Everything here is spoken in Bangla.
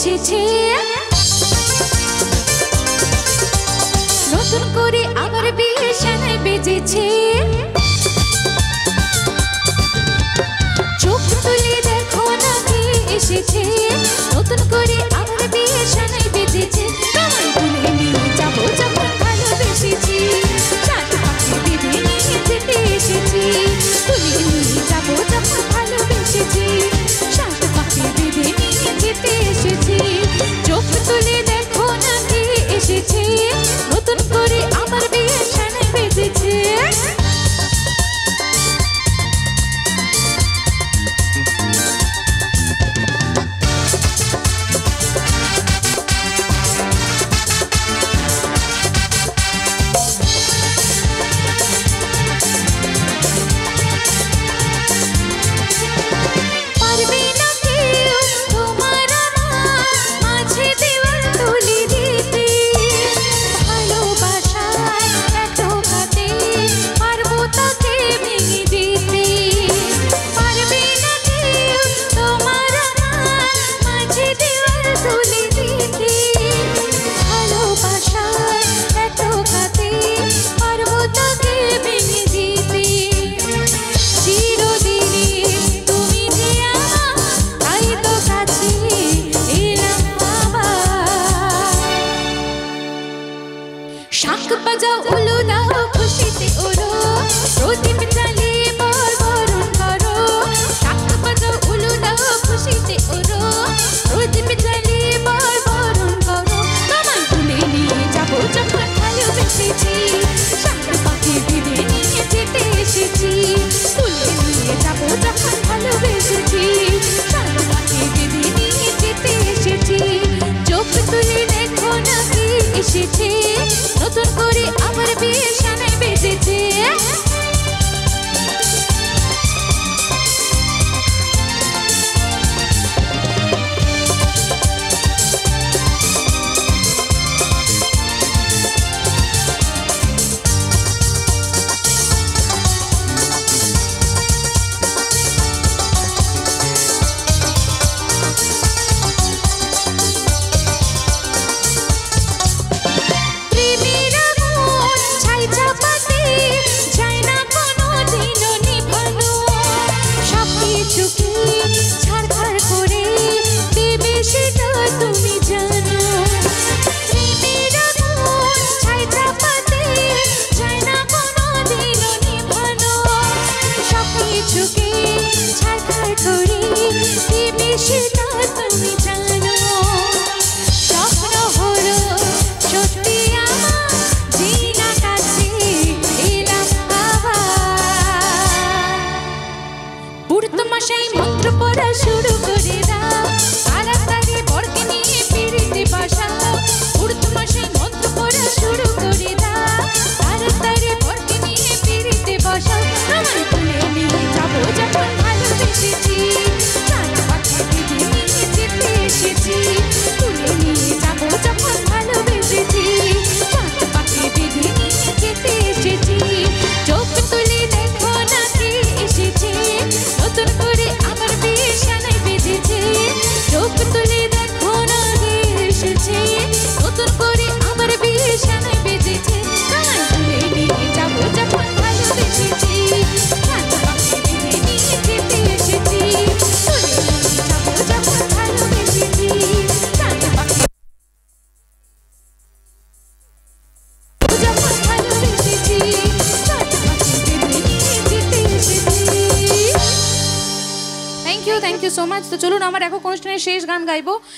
এসেছে নতুন করে আমার বিয়ের সানাই বেজেছে চোখ তুলে দেখো না কে এসেছে নতুন করে আমার বিয়ের সানাই বেজেছে তোমায় ভুলে নিয়ে যাবো যখন ভালোবেসেছি সাত পাখি বেঁধে নিয়ে যেতে এসেছি তুলে নিয়ে যাবো যখন ভালোবেসেছি সাত পাখি বেঁধে নিয়ে যেতে এসেছি চোখ তুলে দেখো না কে এসেছে নতুন করে আমার বিয়ের সানাই বেজেছে শাঁখ বাজাও উলু দাও খুশিতে ওরো প্রদীপ জ্বালিয়ে বরণ করো শাঁখ বাজাও উলু দাও খুশিতে ওরো প্রদীপ জ্বালিয়ে বরণ করো তোমায় ভুলে নিয়ে যাবো যখন ভালোবেসেছি শাঁখ পাখি বেঁধে নিয়ে যেতে এসেছি তুলে নিয়ে যাবো যখন ভালোবেসেছি শাঁখ পাখি বেঁধে নিয়ে যেতে এসেছি চোখ তুলে দেখো না কে এসেছে নতুন করে আমার বিয়ের সানাই বেজেছে মন্ত্র পড়া শুরু করে দাও তাড়াতাড়ি বরকে নিয়ে পিড়িতে বসাও উর্দুমশাই মন্ত্র পড়া শুরু করে দাও তাড়াতাড়ি বরকে নিয়ে পিড়িতে বসাও আমার ভুলে নিয়ে যাবো যখন ভালোবেসেছি সাত পাখি বেঁধে নিয়ে যেতে এসেছি তুলে নিয়ে যাবো যখন ভালোবেসেছি সাত পাখি বেঁধে নিয়ে যেতে এসেছি চোখ তুলে দেখো না কে এসেছে নতুন করে আমার বিয়ের সানাই বেজেছে চোখ তুলে দেখো না কে এসেছে নতুন করে আমার বিয়ের সানাই বেজেছে তোমায় ভুলে নিয়ে যাবো যখন ভালোবেসেছি সাত পাখি বেঁধে নিয়ে যেতে এসেছি তুলে নিয়ে যাবো যখন ভালোবেসেছি সাত পাখি যখন ভালোবেসেছি সাত পাখি বেঁধে নিয়ে যেতে এসেছি। Thank you so much. তো চলুন আমার এখন অনুষ্ঠানের শেষ গান গাইবো।